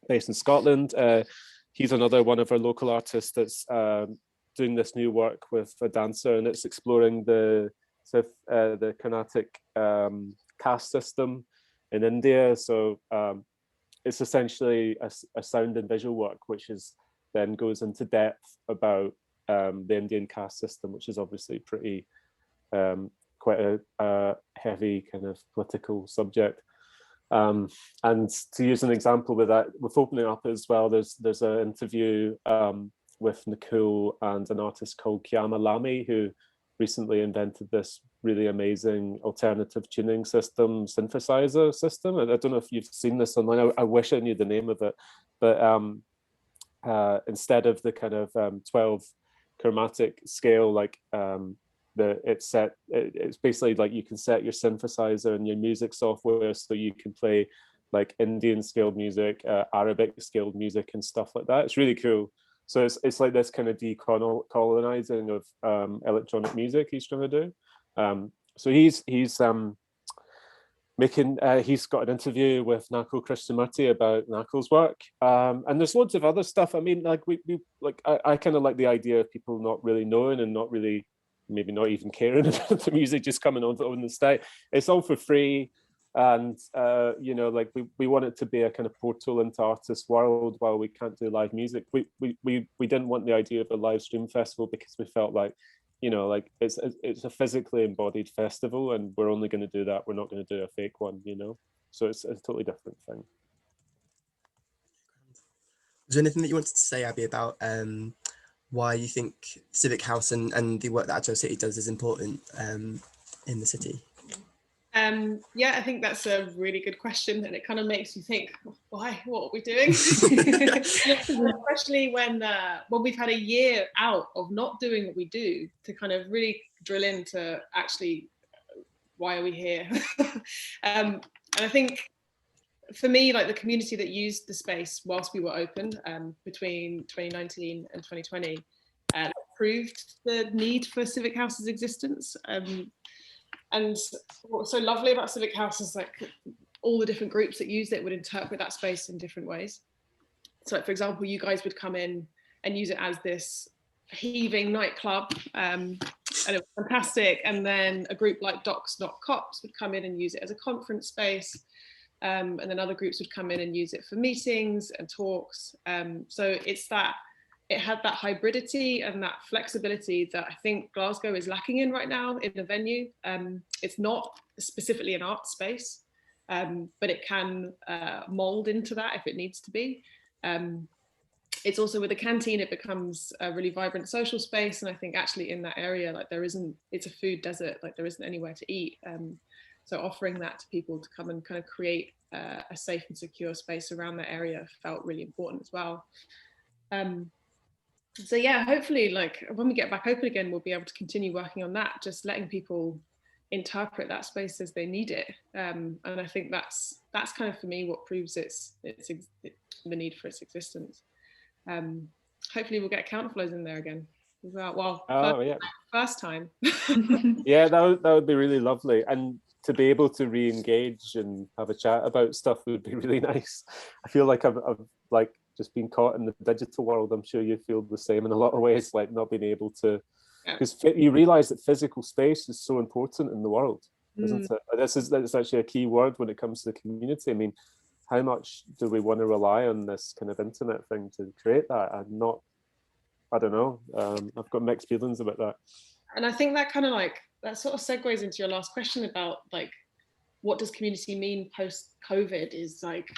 based in Scotland. He's another one of our local artists that's doing this new work with a dancer, and it's exploring the Carnatic caste system in India. So it's essentially a sound and visual work, which is then goes into depth about the Indian caste system, which is obviously pretty quite a heavy kind of political subject. And to use an example with that, with opening up as well, there's an interview with Nicole and an artist called Kiama Lamy, who recently invented this really amazing alternative tuning system, synthesizer system. I don't know if you've seen this online. I wish I knew the name of it, but instead of the kind of 12 chromatic scale, like it's basically like you can set your synthesizer and your music software so you can play like Indian scaled music, Arabic scaled music and stuff like that. It's really cool. So it's like this kind of decolonizing of electronic music he's trying to do. So he's he's got an interview with Nako Krishnamurti about Nako's work, and there's loads of other stuff. I mean, like I kind of like the idea of people not really knowing and not really, maybe not even caring about the music just coming on the stage. It's all for free. And, you know, like we want it to be a kind of portal into artist world while we can't do live music. We didn't want the idea of a live stream festival because we felt like, you know, like it's a physically embodied festival and we're only going to do that. We're not going to do a fake one, you know? So it's a totally different thing. Is there anything that you wanted to say, Abby, about why you think Civic House and the work that Agile City does is important in the city? Yeah, I think that's a really good question, and it kind of makes you think, why? What are we doing? Especially when we've had a year out of not doing what we do, to kind of really drill into actually why are we here. And I think for me, like the community that used the space whilst we were open between 2019 and 2020 proved the need for Civic House's existence. And what's so lovely about Civic House is like all the different groups that used it would interpret that space in different ways. So like, for example, you guys would come in and use it as this heaving nightclub, and it was fantastic. And then a group like Docs Not Cops would come in and use it as a conference space. And then other groups would come in and use it for meetings and talks. So it's that, it had that hybridity and that flexibility that I think Glasgow is lacking in right now in a venue. It's not specifically an art space, but it can mold into that if it needs to be. It's also with the canteen, it becomes a really vibrant social space. And I think actually in that area, like it's a food desert, like there isn't anywhere to eat. So offering that to people to come and kind of create a safe and secure space around that area felt really important as well. So yeah, hopefully like when we get back open again, we'll be able to continue working on that, just letting people interpret that space as they need it. And I think that's kind of for me what proves the need for its existence. Hopefully we'll get Counterflows in there again as well. Well, first time. Yeah, that would be really lovely. And to be able to re-engage and have a chat about stuff would be really nice. I feel like I've like just being caught in the digital world. I'm sure you feel the same in a lot of ways, like not being able to, because you realize that physical space is so important in the world, isn't it? That's actually a key word when it comes to the community. I mean, how much do we want to rely on this kind of internet thing to create that? I don't know. I've got mixed feelings about that. And I think that kind of like, that sort of segues into your last question about like, what does community mean post-COVID, is like,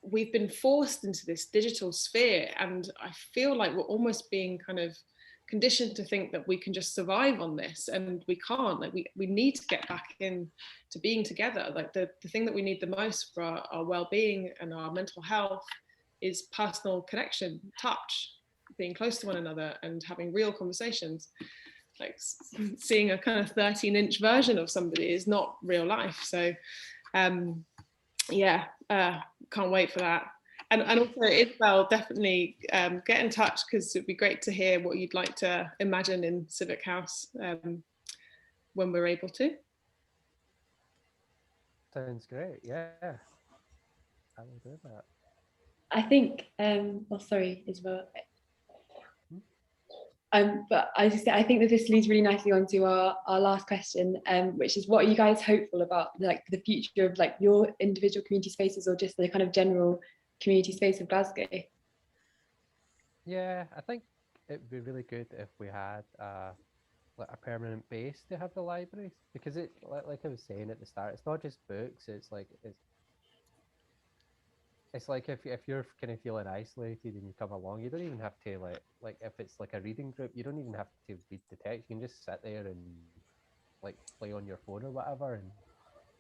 we've been forced into this digital sphere, and I feel like we're almost being kind of conditioned to think that we can just survive on this, and we can't. Like we need to get back in to being together. Like the thing that we need the most for our well-being and our mental health is personal connection, touch, being close to one another and having real conversations. Like seeing a kind of 13-inch version of somebody is not real life. So yeah, can't wait for that. And also, Isobel, definitely get in touch, because it'd be great to hear what you'd like to imagine in Civic House when we're able to. Sounds great, yeah. I will do that. I think, well, sorry, Isobel. But I think that this leads really nicely on to our last question, which is, what are you guys hopeful about, like the future of like your individual community spaces, or just the kind of general community space of Glasgow? Yeah, I think it'd be really good if we had like a permanent base to have the libraries, because it, like I was saying at the start, it's not just books. It's like it's like if you're kind of feeling isolated and you come along, you don't even have to like if it's like a reading group, you don't even have to read the text. You can just sit there and like play on your phone or whatever,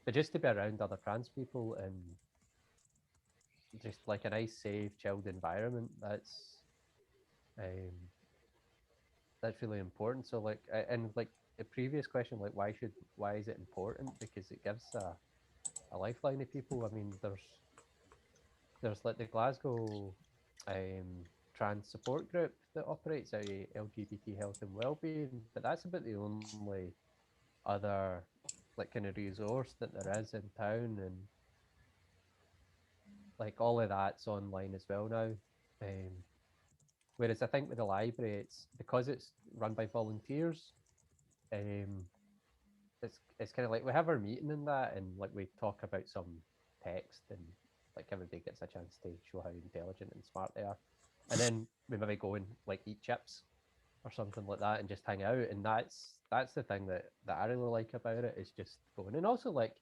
but just to be around other trans people and just like a nice, safe, chilled environment. That's really important. So like, and like the previous question, like why is it important? Because it gives a lifeline to people. I mean, there's like the Glasgow trans support group that operates out of LGBT health and wellbeing, but that's about the only other like kind of resource that there is in town, and like all of that's online as well now. Whereas I think with the library, it's because it's run by volunteers. It's kind of like we have our meeting in that, and like we talk about some text, and like everybody gets a chance to show how intelligent and smart they are, and then we maybe go and like eat chips or something like that and just hang out. And that's the thing that I really like about it, is just going. And also like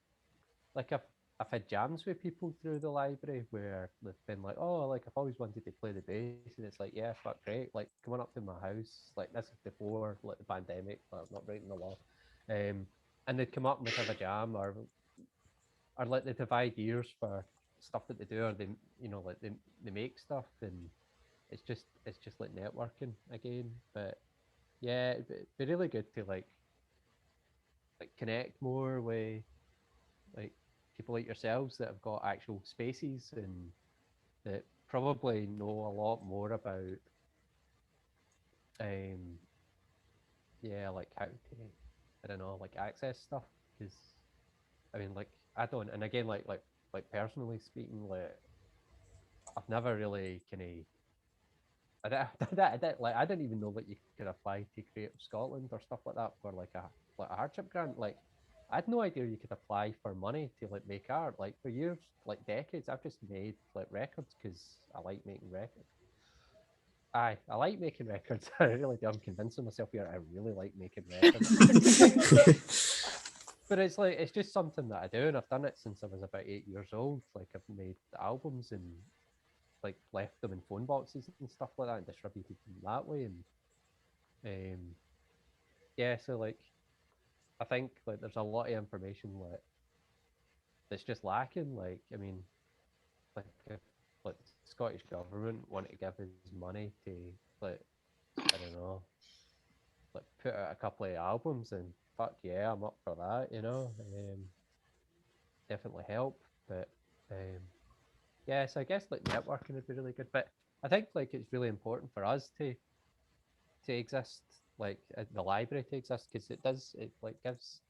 I've had jams with people through the library where they've been like, oh, like I've always wanted to play the bass, and it's like, yeah, fuck, great, like come on up to my house. Like this is before like the pandemic, well, not breaking the law. And they'd come up and we'd have a jam, or like they divide years for stuff that they do, or they, you know, like they make stuff, and it's just like networking again. But yeah, it'd be really good to like connect more with like people like yourselves that have got actual spaces and that probably know a lot more about yeah, like how to, I don't know, like access stuff. Because I mean, like I don't, and again, like personally speaking, like I've never really kind of I didn't even know that you could apply to Creative Scotland or stuff like that for like a hardship grant. Like I had no idea you could apply for money to like make art. Like for years, like decades, I've just made like records because I like making records. I like making records. I really do. I'm convincing myself here I really like making records. But it's like, it's just something that I do, and I've done it since I was about 8 years old. Like I've made albums and like left them in phone boxes and stuff like that and distributed them that way. And yeah, so like I think like there's a lot of information that's just lacking. Like I mean, like if like the Scottish government wanted to give us money to like, I don't know, like put out a couple of albums, and fuck yeah, I'm up for that, you know. Definitely help. But yeah, so I guess like networking would be really good. But I think like it's really important for us to exist, like the library to exist, because it like gives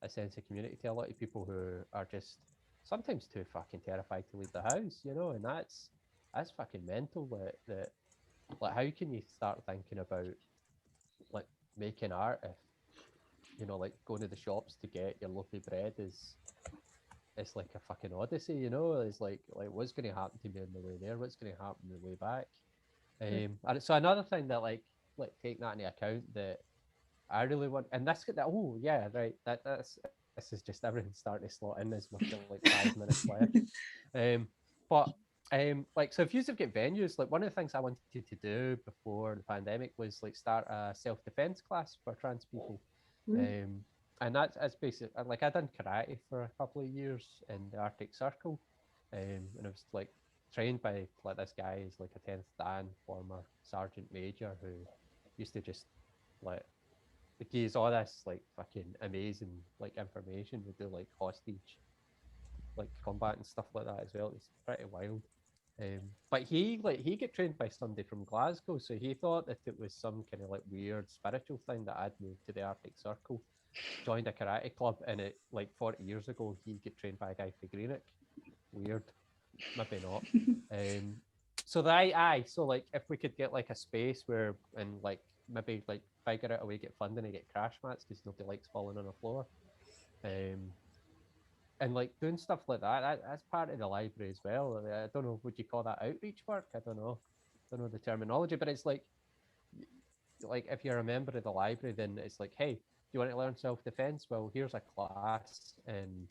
a sense of community to a lot of people who are just sometimes too fucking terrified to leave the house, you know. And that's fucking mental. That like, how can you start thinking about like making art if, you know, like going to the shops to get your loafy bread is, it's like a fucking odyssey, you know? It's like what's going to happen to me on the way there? What's going to happen on the way back? And so another thing that like take that into account, that I really want, and that's that. Oh yeah, right. This is just everything starting to slot in as we're still like 5 minutes left. But like, so if you have got venues, like one of the things I wanted to do before the pandemic was like start a self-defense class for trans people. And that's basically, like, I done karate for a couple of years in the Arctic Circle, and I was like trained by like this guy is like a 10th Dan former sergeant major who used to just like gives all this like fucking amazing like information. We do like hostage like combat and stuff like that as well. It's pretty wild. But he get trained by somebody from Glasgow, so he thought that it was some kind of like weird spiritual thing that I'd moved to the Arctic Circle, joined a karate club, and it like 40 years ago he get trained by a guy from Greenock. Weird, maybe not. So so like if we could get like a space where, and like maybe like figure out a way to get funding and get crash mats because nobody likes falling on the floor. And like doing stuff like that's part of the library as well. I don't know, would you call that outreach work? I don't know the terminology, but it's like if you're a member of the library, then it's like, hey, do you want to learn self-defense? Well, here's a class, and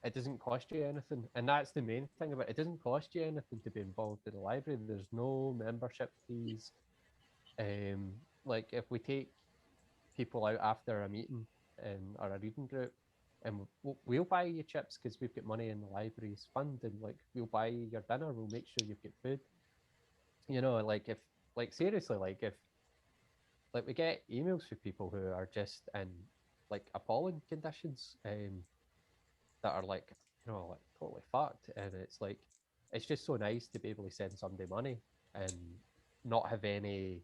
it doesn't cost you anything. And that's the main thing about it. It doesn't cost you anything to be involved in the library. There's no membership fees. Like if we take people out after a meeting or a reading group, and we'll buy you chips because we've got money in the library's fund, and like we'll buy you your dinner, we'll make sure you've got food. You know, like if like seriously, like if like we get emails from people who are just in like appalling conditions, that are like, you know, like totally fucked, and it's like it's just so nice to be able to send somebody money and not have any,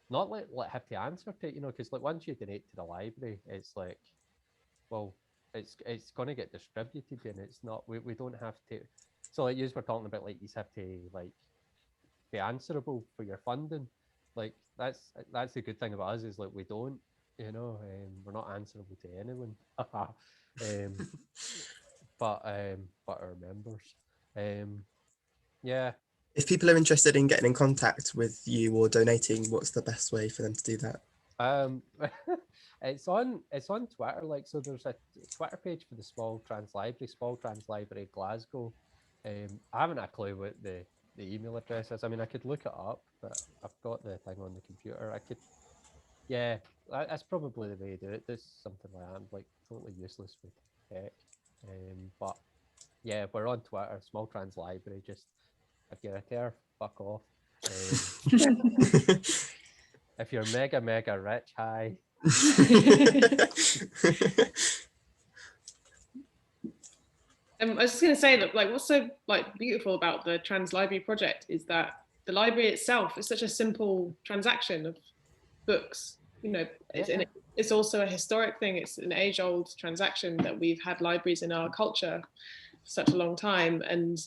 not like have to answer to it, you know, because like once you donate to the library, it's like, well, it's going to get distributed, and it's not, we don't have to. So like you were talking about, like you have to like be answerable for your funding. Like that's the good thing about us, is like we don't, you know, we're not answerable to anyone. But our members. Yeah. If people are interested in getting in contact with you or donating, what's the best way for them to do that? It's on Twitter. Like, so there's a Twitter page for the Small Trans Library Glasgow. I haven't a clue what the email address is. I mean, I could look it up, but I've got the thing on the computer. I could, yeah, that's probably the way to do it. There's something like that. I'm like totally useless with tech. But yeah, we're on Twitter, Small Trans Library. Just if you're a TERF, fuck off. If you're mega rich, hi. I was just going to say that, like, what's so like beautiful about the Trans Library project is that the library itself is such a simple transaction of books. You know, it's also a historic thing. It's an age-old transaction that we've had libraries in our culture for such a long time, and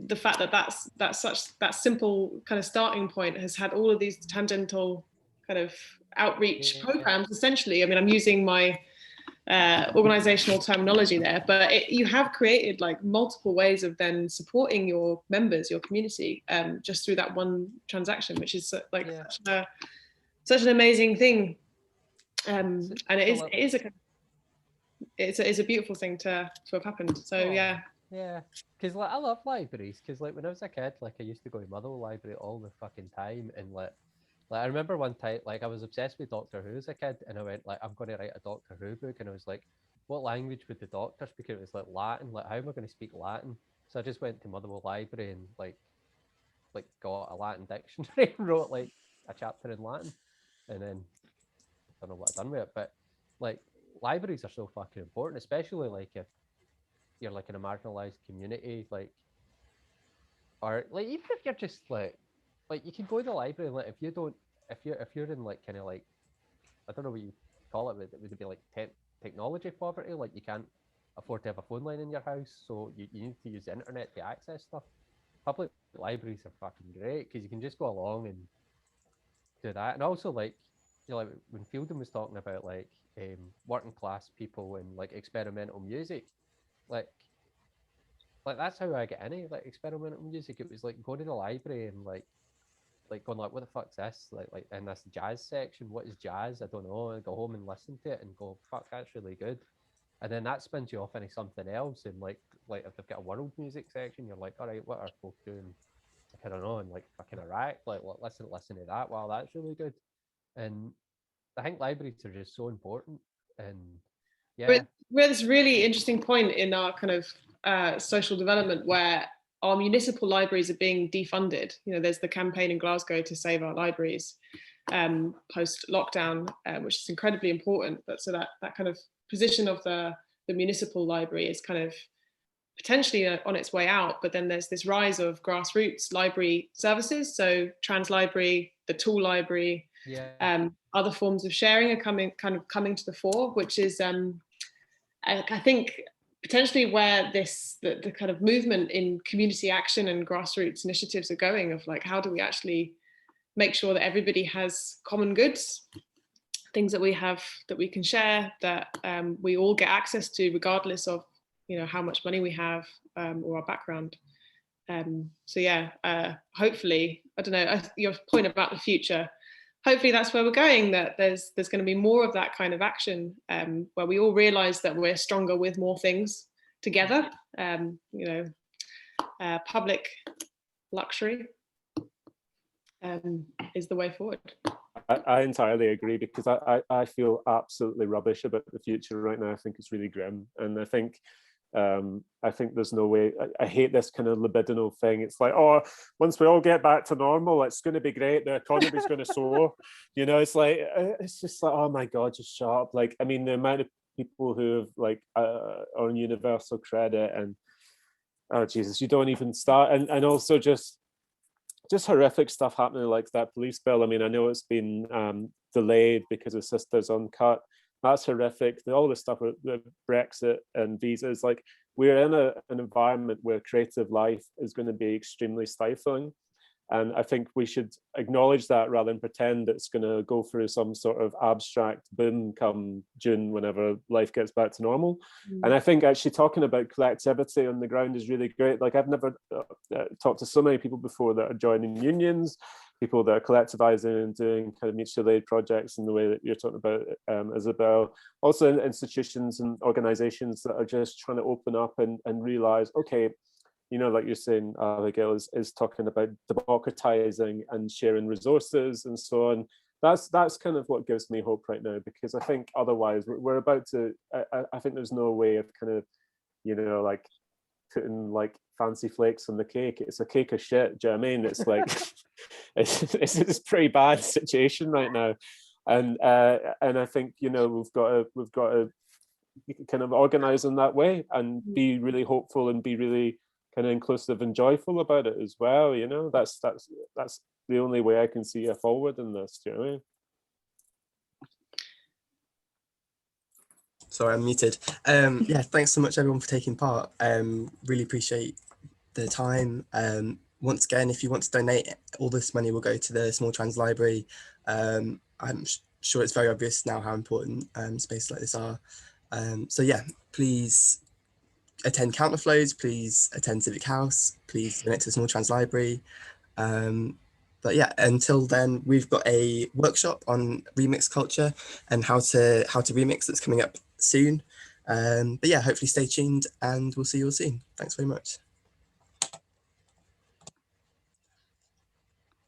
the fact that that simple kind of starting point has had all of these tangential kind of outreach programs. Essentially, I mean, I'm using my organizational terminology there, but you have created like multiple ways of then supporting your members, your community, just through that one transaction, which is like such an amazing thing. And it is a beautiful thing to have happened. So yeah, because like I love libraries, because like when I was a kid, like I used to go to Motherwell Library all the fucking time, and like I remember one time, like I was obsessed with Doctor Who as a kid, and I went like, I'm going to write a Doctor Who book, and I was like, what language would the doctor speak? It was like Latin. Like, how am I going to speak Latin? So I just went to Motherwell Library and like got a Latin dictionary and wrote like a chapter in Latin, and then I don't know what I've done with it, but like libraries are so fucking important, especially like if you're like in a marginalized community, like, or like even if you're just like you can go to the library and like if you're in like kind of like, I don't know what you call it, but it would be like technology poverty, like you can't afford to have a phone line in your house, so you need to use the internet to access stuff. Public libraries are fucking great because you can just go along and do that. And also, like, you know, like when Fielden was talking about like working class people and like experimental music, like that's how I get any like experimental music. It was like going to the library and like going like, what the fuck's this? Like in this jazz section, what is jazz? I don't know. And go home and listen to it and go, fuck, that's really good. And then that spins you off into something else. And like if they've got a world music section, you're like, all right, what are folk doing? I don't know, in like fucking Iraq. Like, well, listen to that. Wow, that's really good. And I think libraries are just so important. And yeah, we're at this really interesting point in our kind of social development where our municipal libraries are being defunded. You know, there's the campaign in Glasgow to save our libraries post lockdown, which is incredibly important. But so that kind of position of the municipal library is kind of potentially on its way out. But then there's this rise of grassroots library services. So Trans Library, the Tool Library, other forms of sharing are coming to the fore, which is I think potentially where the kind of movement in community action and grassroots initiatives are going, of like, how do we actually make sure that everybody has common goods, things that we have that we can share, that we all get access to regardless of, you know, how much money we have or our background. So yeah, hopefully, I don't know, your point about the future, hopefully that's where we're going, that there's going to be more of that kind of action where we all realize that we're stronger with more things together. You know, public luxury is the way forward. I entirely agree, because I feel absolutely rubbish about the future right now. I think it's really grim, and I think there's no way. I hate this kind of libidinal thing. It's like, oh, once we all get back to normal, it's going to be great. The economy's going to soar. You know, it's like, it's just like, oh my God, just shut up. Like, I mean, the amount of people who have like on universal credit, and oh Jesus, you don't even start. And also just horrific stuff happening, like that police bill. I mean, I know it's been delayed because of Sisters Uncut. That's horrific. All this stuff with Brexit and visas, like, we're in an environment where creative life is going to be extremely stifling. And I think we should acknowledge that rather than pretend it's going to go through some sort of abstract boom come June, whenever life gets back to normal. And I think actually talking about collectivity on the ground is really great. Like, I've never talked to so many people before that are joining unions, people that are collectivizing and doing kind of mutual aid projects in the way that you're talking about, Isobel. Also in institutions and organizations that are just trying to open up and realize, okay, you know, like you're saying, Abigale is talking about democratizing and sharing resources and so on. That's kind of what gives me hope right now, because I think otherwise we're about to, I think there's no way of kind of, you know, like putting like fancy flakes on the cake. It's a cake of shit. Do you know what I mean? It's like, it's a pretty bad situation right now. And I think, you know, we've got to kind of organize in that way and be really hopeful and be really kind of inclusive and joyful about it as well. You know, that's the only way I can see a forward in this. Do you know what I mean? Sorry, I'm muted. Yeah, thanks so much everyone for taking part. Really appreciate the time. Once again, if you want to donate, all this money will go to the Small Trans Library. I'm sure it's very obvious now how important spaces like this are. So yeah, please attend Counterflows, please attend Civic House, please donate to the Small Trans Library. But yeah, until then, we've got a workshop on remix culture and how to remix that's coming up soon. But yeah, hopefully stay tuned and we'll see you all soon. Thanks very much.